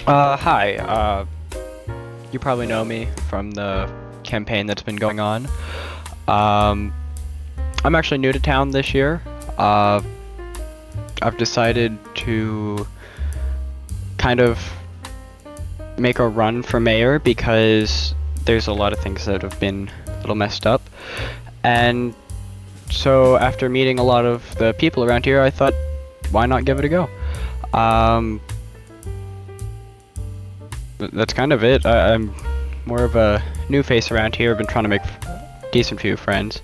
Hi. You probably know me from the campaign that's been going on. Um, I'm actually new to town this year. Uh, I've decided to kind of make a run for mayor because there's a lot of things that have been a little messed up. And so after meeting a lot of the people around here, I thought, why not give it a go? Um, that's kind of it. I'm more of a new face around here. I've been trying to make decent few friends.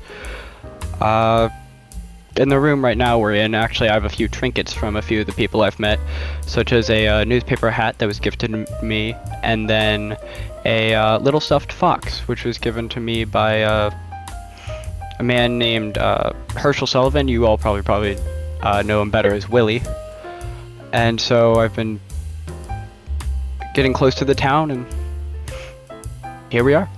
In the room right now we're in, actually I have a few trinkets from a few of the people I've met, such as a newspaper hat that was gifted to me, and then a little stuffed fox, which was given to me by a man named Herschel Sullivan. You all probably know him better as Willie. And so I've been getting close to the town, and here we are.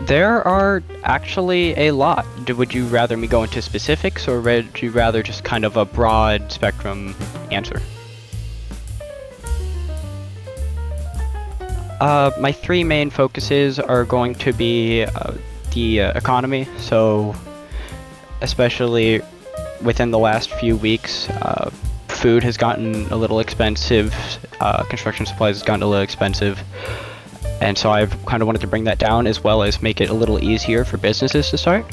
There are actually a lot. Would you rather me go into specifics, or would you rather just kind of a broad spectrum answer? My three main focuses are going to be the economy, so especially within the last few weeks, food has gotten a little expensive, construction supplies has gotten a little expensive, and so I've kind of wanted to bring that down as well as make it a little easier for businesses to start.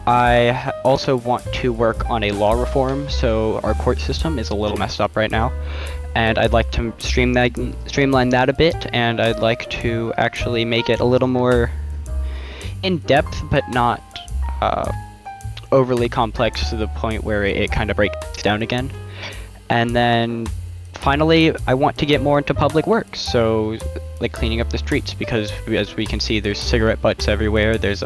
I also want to work on a law reform, so our court system is a little messed up right now, and I'd like to streamline that a bit, and I'd like to actually make it a little more in-depth, but not overly complex to the point where it kind of breaks down again. And then finally, I want to get more into public works, so like cleaning up the streets, because as we can see, there's cigarette butts everywhere, there's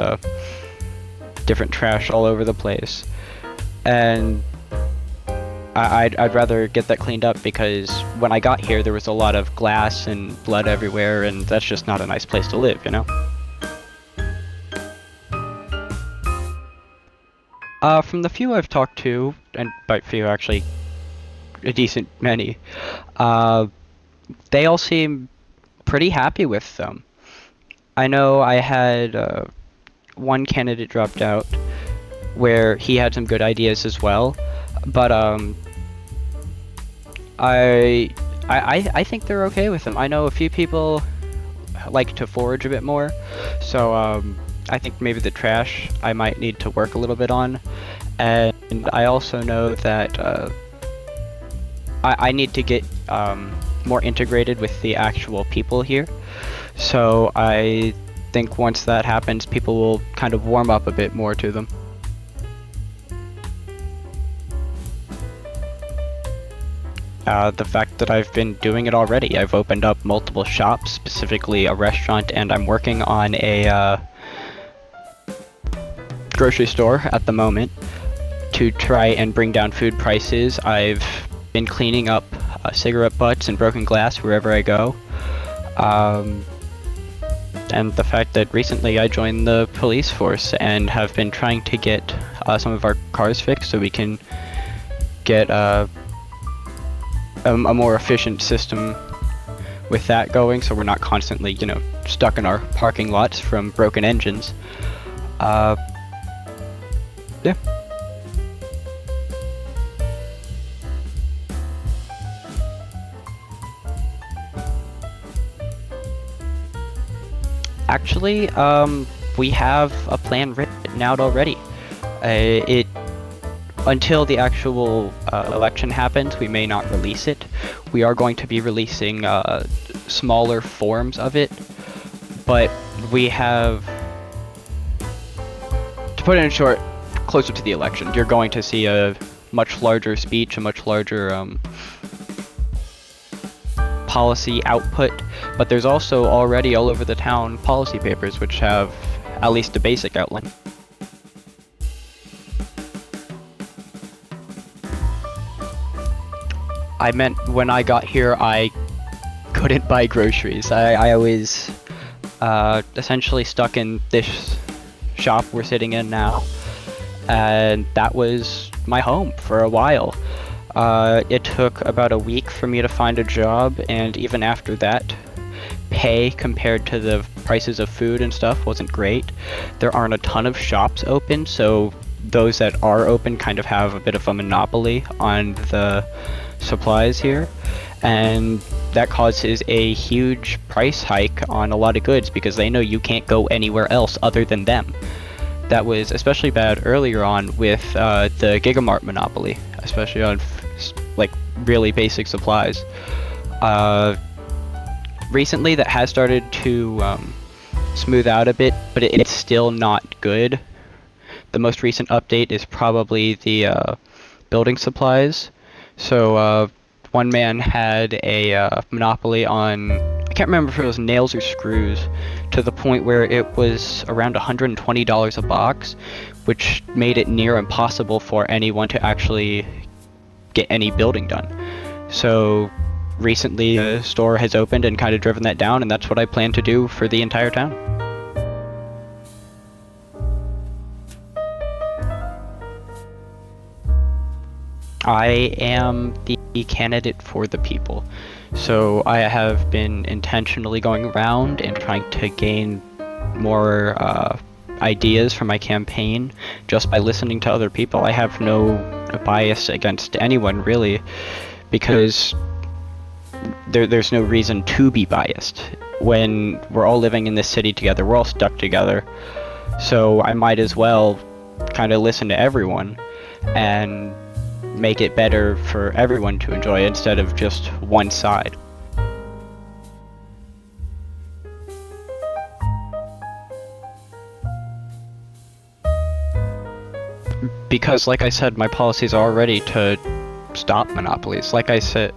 different trash all over the place, and I'd rather get that cleaned up, because when I got here there was a lot of glass and blood everywhere, and that's just not a nice place to live, you know? From the few I've talked to, and by few actually a decent many, they all seem pretty happy with them. I know I had one candidate dropped out where he had some good ideas as well, but I think they're okay with them. I know a few people like to forage a bit more, so I think maybe the trash I might need to work a little bit on, and I also know that I need to get more integrated with the actual people here, so I think once that happens, people will kind of warm up a bit more to them. The fact that I've been doing it already. I've opened up multiple shops, specifically a restaurant, and I'm working on a grocery store at the moment to try and bring down food prices. I've been cleaning up cigarette butts and broken glass wherever I go. And the fact that recently I joined the police force and have been trying to get some of our cars fixed so we can get a more efficient system with that going, so we're not constantly, you know, stuck in our parking lots from broken engines. Yeah. Actually, we have a plan written out already. Until the actual election happens, we may not release it. We are going to be releasing smaller forms of it, but we have, to put it in short, closer to the election, you're going to see a much larger speech, a much larger policy output, but there's also already all over the town policy papers which have at least a basic outline. I meant when I got here I couldn't buy groceries. I always essentially stuck in this shop we're sitting in now, and that was my home for a while. It took about a week for me to find a job, and even after that, pay compared to the prices of food and stuff wasn't great. There aren't a ton of shops open, so those that are open kind of have a bit of a monopoly on the supplies here, and that causes a huge price hike on a lot of goods because they know you can't go anywhere else other than them. That was especially bad earlier on with the Gigamart monopoly, especially on like really basic supplies. Recently that has started to smooth out a bit, but it's still not good. The most recent update is probably the building supplies. So one man had a monopoly on, I can't remember if it was nails or screws, to the point where it was around $120 a box, which made it near impossible for anyone to actually get any building done. So recently the store has opened and kind of driven that down, and that's what I plan to do for the entire town. I am the candidate for the people. So I have been intentionally going around and trying to gain more ideas for my campaign just by listening to other people. I have no bias against anyone really, because there's no reason to be biased. When we're all living in this city together, we're all stuck together. So I might as well kind of listen to everyone and make it better for everyone to enjoy instead of just one side. Because like I said, my policies are already to stop monopolies. Like I said,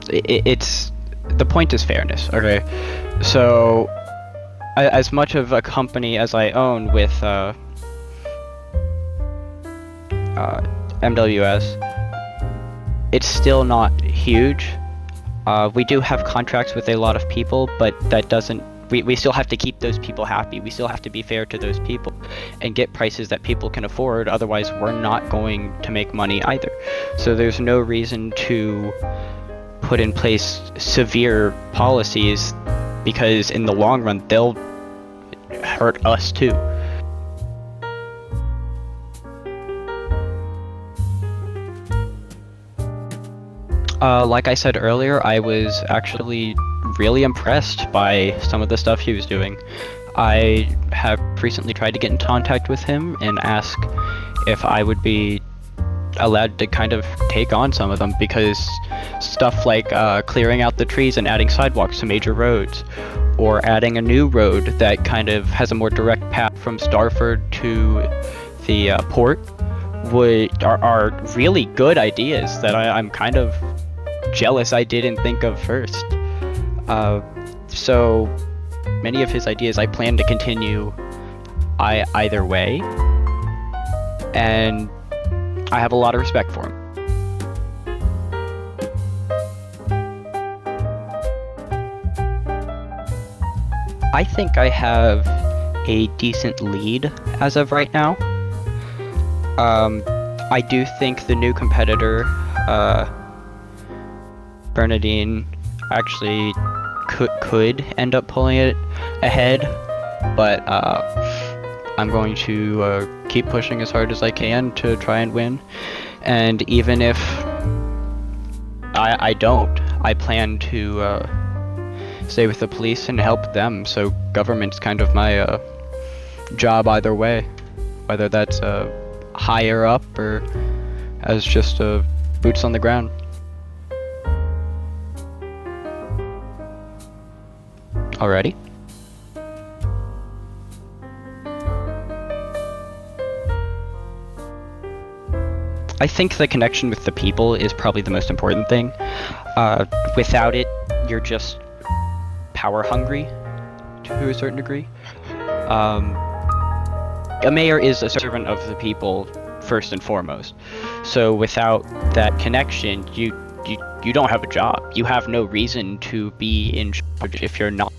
it's the point is fairness. Okay, so as much of a company as I own with MWS, it's still not huge. We do have contracts with a lot of people, but that doesn't. We still have to keep those people happy. We still have to be fair to those people and get prices that people can afford. Otherwise, we're not going to make money either. So there's no reason to put in place severe policies, because in the long run, they'll hurt us too. Like I said earlier, I was actually really impressed by some of the stuff he was doing. I have recently tried to get in contact with him and ask if I would be allowed to kind of take on some of them, because stuff like clearing out the trees and adding sidewalks to major roads, or adding a new road that kind of has a more direct path from Starford to the port are really good ideas that I'm kind of jealous I didn't think of first. So many of his ideas I plan to continue either way, and I have a lot of respect for him. I think I have a decent lead as of right now. I do think the new competitor, Bernadine, actually could end up pulling it ahead, but I'm going to keep pushing as hard as I can to try and win. And even if I don't, I plan to stay with the police and help them. So government's kind of my job either way, whether that's higher up or as just boots on the ground. Alrighty. I think the connection with the people is probably the most important thing. Without it, you're just power hungry to a certain degree. A mayor is a servant of the people first and foremost. So without that connection, you you don't have a job. You have no reason to be in charge if you're not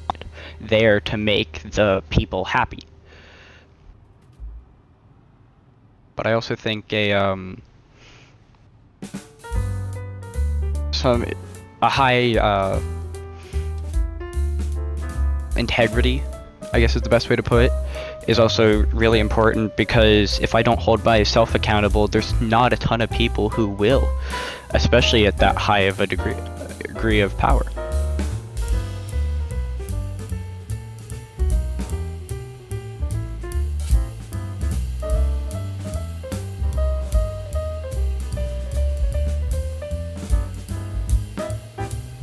there to make the people happy. But I also think a high integrity, I guess is the best way to put it, is also really important, because if I don't hold myself accountable, there's not a ton of people who will, especially at that high of a degree of power.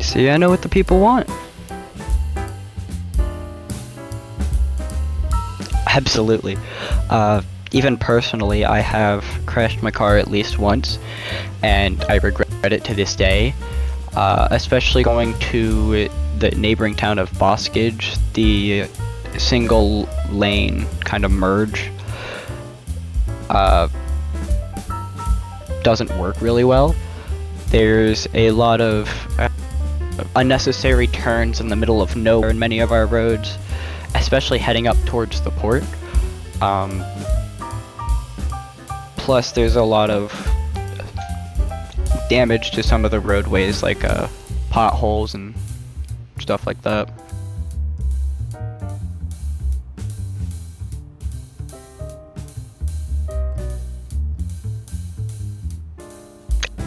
See, I know what the people want. Absolutely. Even personally, I have crashed my car at least once, and I regret it to this day. Especially going to the neighboring town of Boskage, the single lane kind of merge doesn't work really well. There's a lot of unnecessary turns in the middle of nowhere in many of our roads, especially heading up towards the port. Plus there's a lot of damage to some of the roadways, like potholes and stuff like that.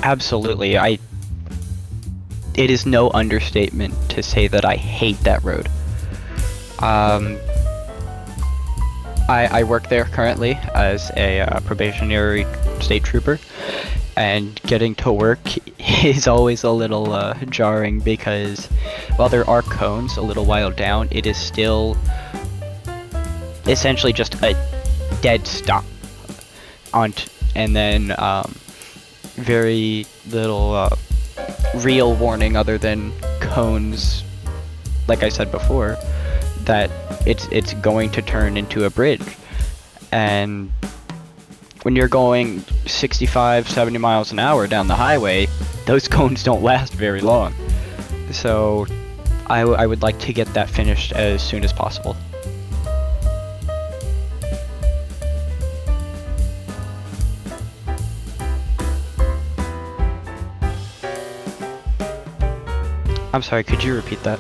Absolutely. It is no understatement to say that I hate that road. I work there currently as a probationary state trooper, and getting to work is always a little jarring, because while there are cones a little while down, it is still essentially just a dead stop and then very little real warning other than cones, like I said before, that it's going to turn into a bridge. And when you're going 65, 70 miles an hour down the highway, those cones don't last very long. So I would like to get that finished as soon as possible. I'm sorry, could you repeat that?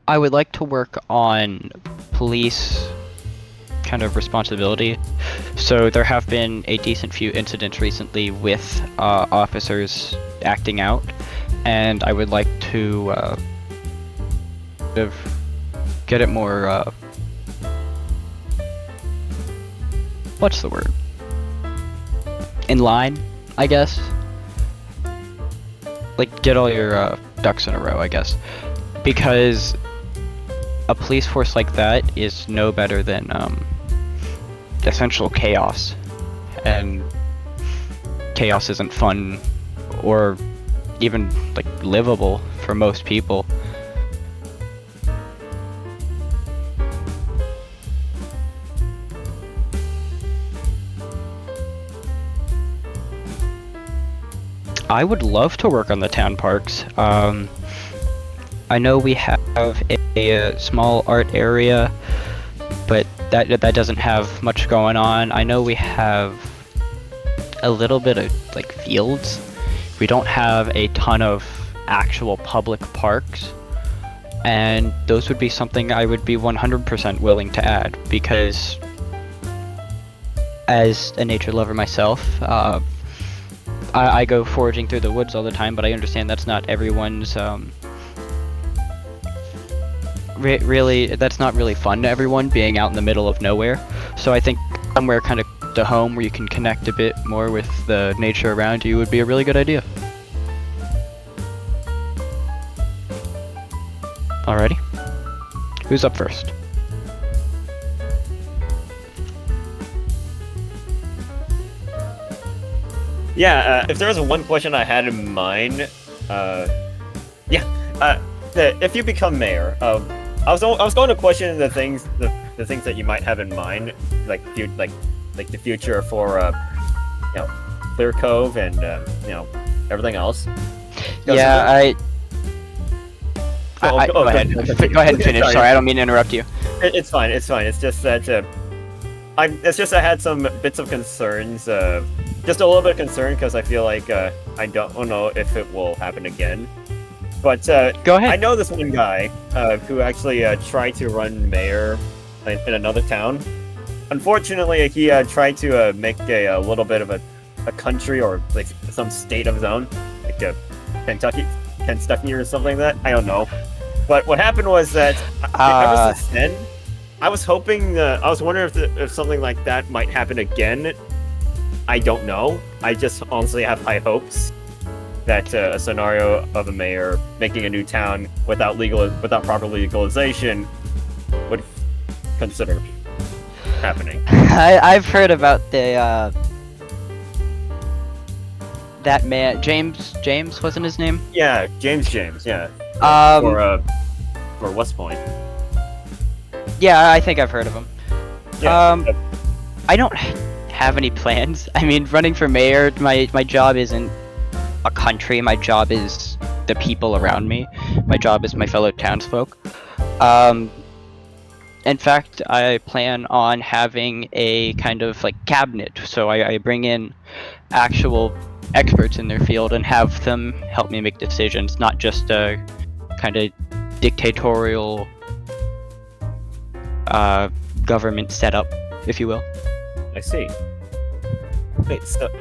I would like to work on police kind of responsibility. So there have been a decent few incidents recently with officers acting out, and I would like to get it more what's the word? In line, I guess. Like, get all your ducks in a row, I guess. Because a police force like that is no better than essential chaos. And chaos isn't fun or even, like, livable for most people. I would love to work on the town parks. I know we have a small art area, but that doesn't have much going on. I know we have a little bit of, like, fields. We don't have a ton of actual public parks, and those would be something I would be 100% willing to add, because as a nature lover myself, I go foraging through the woods all the time, but I understand that's not everyone's, really, that's not really fun to everyone, being out in the middle of nowhere. So I think somewhere kind of to home where you can connect a bit more with the nature around you would be a really good idea. Alrighty. Who's up first? Yeah, if there was one question I had in mind, if you become mayor, I was going to question the things, the things that you might have in mind, like the future for Clear Cove and everything else. Yeah, go ahead. Go ahead and finish. Sorry. Sorry, I don't mean to interrupt you. It's fine. It's fine. It's just that I had some bits of concerns. Just a little bit of concern because I feel like I don't know if it will happen again. But Go ahead. I know this one guy who actually tried to run mayor in another town. Unfortunately, he tried to make a little bit of a country or like some state of his own, like Kentucky or something like that. I don't know. But what happened was that ever since then, I was hoping, I was wondering if something like that might happen again. I don't know. I just honestly have high hopes that a scenario of a mayor making a new town without proper legalization would consider happening. I've heard about the that man James wasn't his name? Yeah, James, yeah. For West Point. Yeah, I think I've heard of him. Yeah. I don't have any plans. I mean, running for mayor, my job isn't a country. My job is the people around me. My job is my fellow townsfolk. In fact, I plan on having a kind of like cabinet. So I bring in actual experts in their field and have them help me make decisions, not just a kind of dictatorial government setup, if you will. I see.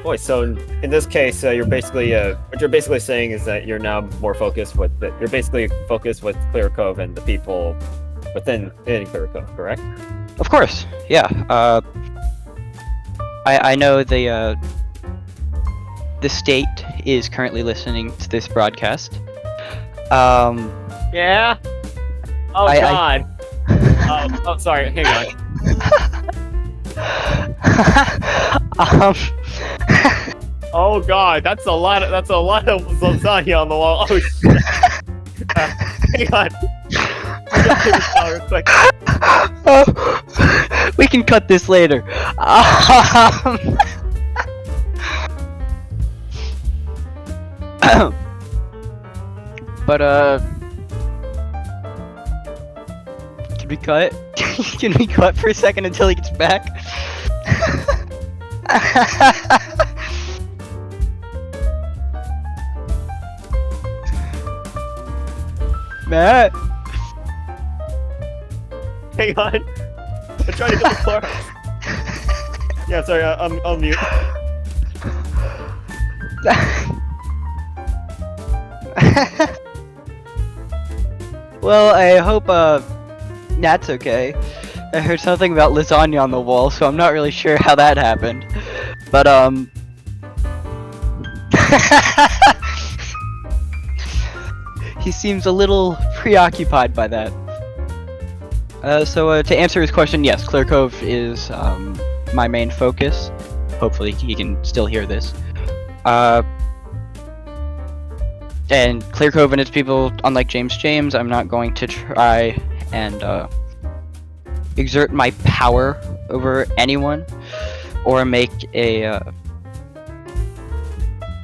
Wait, so in this case, you're basically what you're basically saying is that you're now more focused with Clear Cove and the people within Clear Cove, correct? Of course, yeah. I know the state is currently listening to this broadcast. Yeah. Oh God. Oh, sorry. Hang on. Oh God, that's a lot of lasagna on the wall. Oh shit. Hang on. I gotta take this out real quick. We can cut this later. But can we cut? Can we cut for a second until he gets back? Matt? Hang on. I'm trying to get the floor. Yeah, sorry, I'll mute. Well, I hope Nat's okay. I heard something about lasagna on the wall, so I'm not really sure how that happened. But he seems a little preoccupied by that. So to answer his question, yes, Clear Cove is my main focus. Hopefully he can still hear this. And Clear Cove and its people, unlike James, I'm not going to try and exert my power over anyone or make a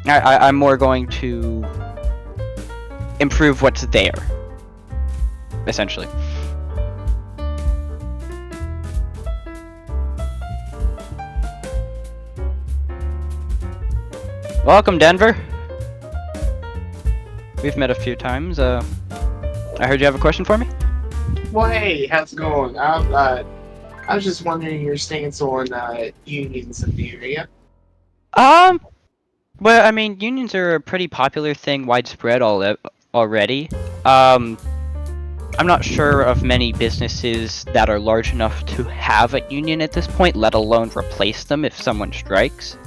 I'm more going to improve what's there, essentially. Welcome, Denver. We've met a few times. I heard you have a question for me? Well, hey, how's it going? I was just wondering your stance on unions in the area. Well, I mean, unions are a pretty popular thing, widespread already. I'm not sure of many businesses that are large enough to have a union at this point, let alone replace them if someone strikes.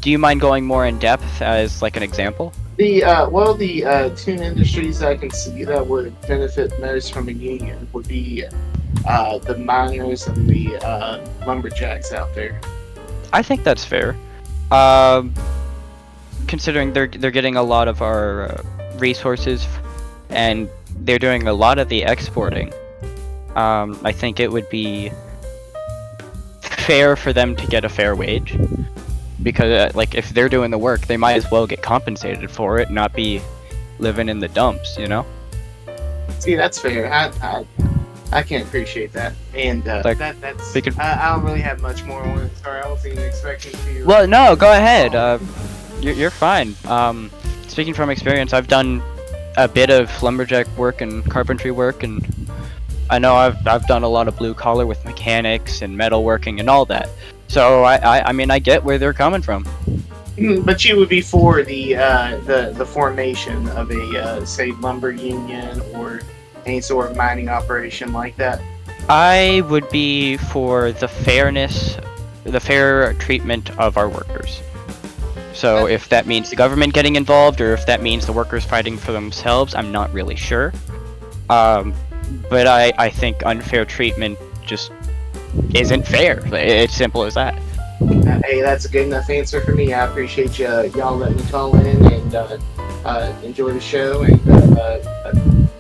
Do you mind going more in depth as like an example? The two industries I can see that would benefit most from a union would be the miners and the lumberjacks out there. I think that's fair. Considering they're getting a lot of our resources and they're doing a lot of the exporting. I think it would be fair for them to get a fair wage, because like if they're doing the work, they might as well get compensated for it, not be living in the dumps, you know? See, that's fair. I can appreciate that, and Like, that's. we could- I don't really have much more on it. Sorry, I wasn't even expecting to. Well, no, go ahead. You're fine. Speaking from experience, I've done a bit of lumberjack work and carpentry work, and I know I've done a lot of blue collar with mechanics and metalworking and all that. So I mean I get where they're coming from. But you would be for the formation of a say lumber union or any sort of mining operation like that. I would be for the fairness, the fair treatment of our workers. So if that means the government getting involved, or if that means the workers fighting for themselves, I'm not really sure. But I think unfair treatment just isn't fair. It's simple as that. Hey, that's a good enough answer for me. I appreciate y'all letting me call in and enjoy the show, and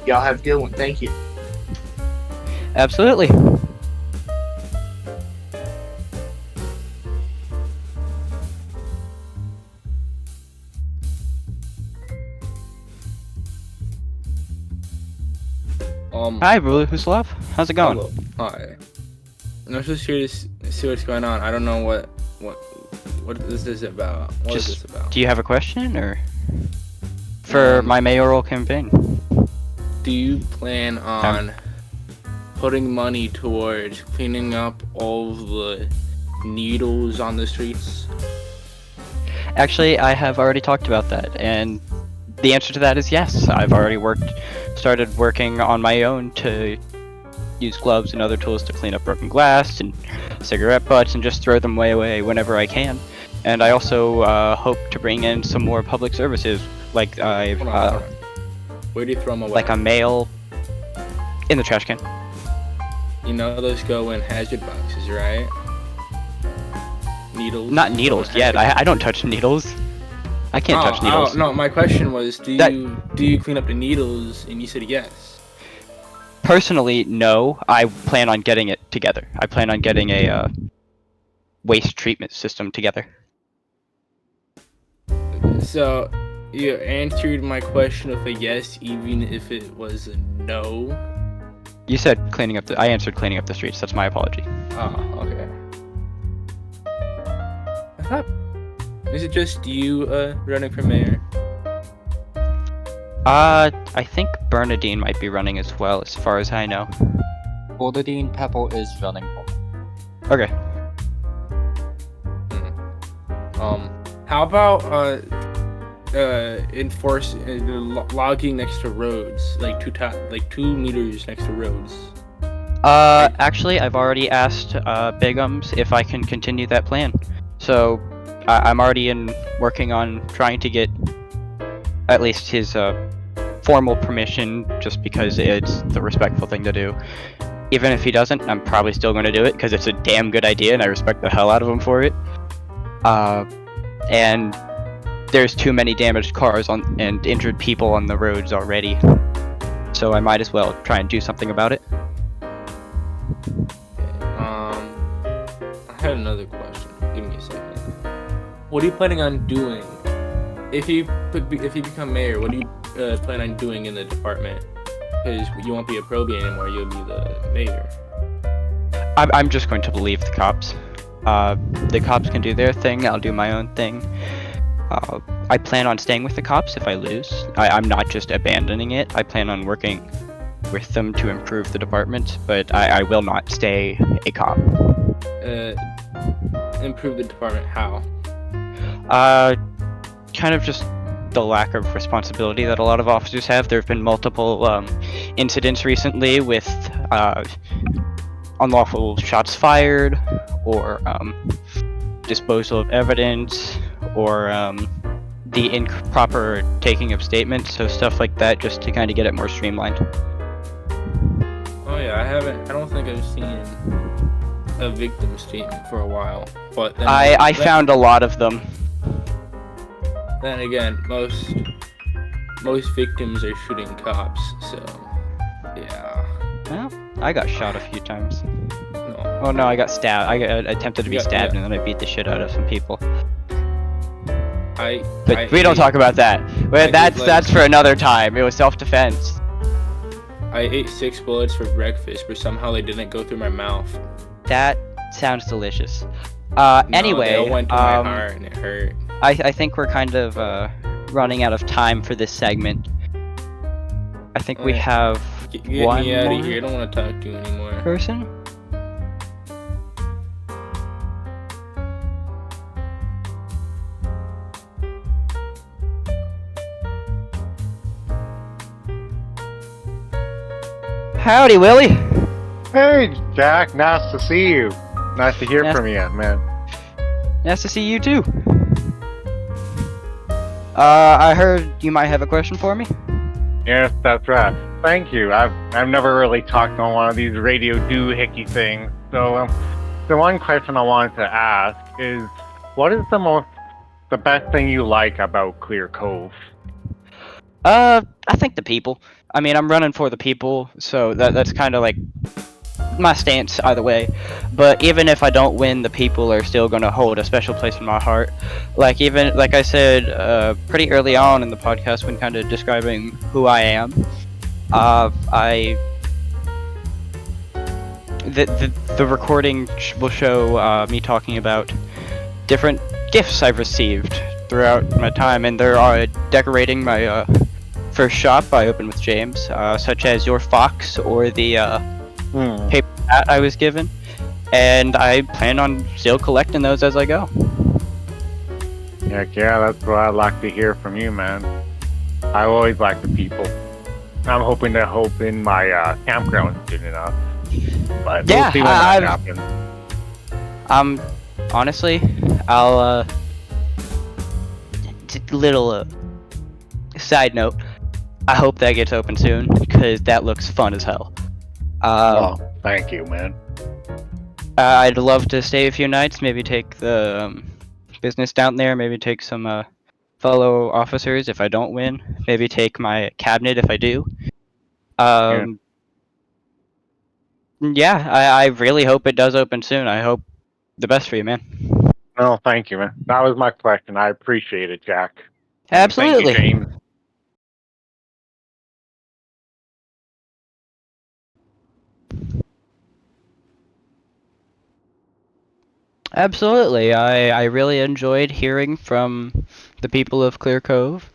y'all have a good one. Thank you. Absolutely. Hi, Ruslav. How's it going? Hello. Hi. I'm just here to see what's going on. I don't know what is this about. What is this about? Do you have a question, or for my mayoral campaign? Do you plan on putting money towards cleaning up all the needles on the streets? Actually, I have already talked about that, and the answer to that is yes. I've already started working on my own to use gloves and other tools to clean up broken glass and cigarette butts and just throw them away whenever I can. And I also hope to bring in some more public services, like Hold on, hold on. Where do you throw them away? like a mail in the trash can. You know those go in hazard boxes, right? Needles. Not needles yet. I don't touch needles. I can't touch needles. No, my question was, do you clean up the needles? And you said yes. Personally, no. I plan on getting it together. I plan on getting a waste treatment system together. So, you answered my question with a yes, even if it was a no. You said cleaning up I answered cleaning up the streets. That's my apology. Oh, okay. I thought, is it just you running for mayor? I think Bernadine might be running as well, as far as I know. Bernadine Pepple is running. Okay. How about enforce logging next to roads, like 2 meters next to roads? Actually, I've already asked Bigums if I can continue that plan. So, I'm already working on trying to get at least his formal permission, just because it's the respectful thing to do. Even if he doesn't, I'm probably still going to do it, because it's a damn good idea, and I respect the hell out of him for it. And there's too many damaged cars and injured people on the roads already. So I might as well try and do something about it. I had another question. Give me a second. What are you planning on doing if you become mayor? What do you plan on doing in the department? Because you won't be a probie anymore. You'll be the mayor. I'm just going to believe the cops. The cops can do their thing. I'll do my own thing. I plan on staying with the cops if I lose. I'm not just abandoning it. I plan on working with them to improve the department, but I will not stay a cop. Improve the department, how? Kind of just the lack of responsibility that a lot of officers have. There have been multiple incidents recently with unlawful shots fired, or disposal of evidence, or the improper taking of statements, so stuff like that, just to kind of get it more streamlined. Oh yeah, I don't think I've seen a victim statement for a while, but then I found a lot of them. Then again, most victims are shooting cops, so I got shot a few times. No. Oh no, I got stabbed. I attempted to be Yeah, stabbed yeah. and then I beat the shit out of some people. I. But we don't talk about that. Well, that's for another time. It was self-defense. I ate 6 bullets for breakfast, but somehow they didn't go through my mouth. That sounds delicious. No, Anyway, they all went to my heart and it hurt. I think we're kind of running out of time for this segment. I think we Alright. have Get one me out more of here. I don't want to talk to you anymore. person. Howdy, Willie. Hey, Jack. Nice to see you. Nice to hear Yes. from you, man. Nice to see you too. I heard you might have a question for me. Yes, that's right. Thank you. I've never really talked on one of these radio doohickey things. So, the one question I wanted to ask is, what is the best thing you like about Clear Cove? I think the people. I mean, I'm running for the people, so that's kind of like my stance either way. But even if I don't win, the people are still gonna hold a special place in my heart. Like I said pretty early on in the podcast when kind of describing who I am. The recording will show me talking about different gifts I've received throughout my time, and they're decorating my first shop I opened with James, such as your fox or the paper hat I was given, and I plan on still collecting those as I go. Heck yeah, that's what I'd like to hear from you, man. I always like the people. I'm hoping to open my campground soon enough. But Yeah, we'll see when that happens. Honestly, I'll little side note. I hope that gets open soon because that looks fun as hell. Oh, thank you, man. I'd love to stay a few nights. Maybe take the business down there. Maybe take some fellow officers if I don't win. Maybe take my cabinet if I do. Yeah, I really hope it does open soon. I hope the best for you, man. Oh, thank you, man. That was my question. I appreciate it, Jack. And Absolutely. Thank you, James. Absolutely. I really enjoyed hearing from the people of Clear Cove,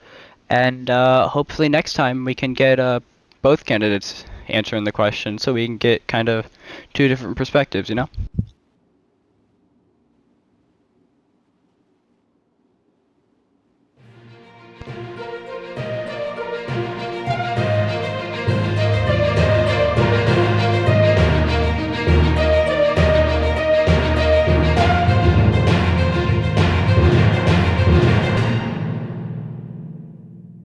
and hopefully next time we can get both candidates answering the question so we can get kind of two different perspectives, you know?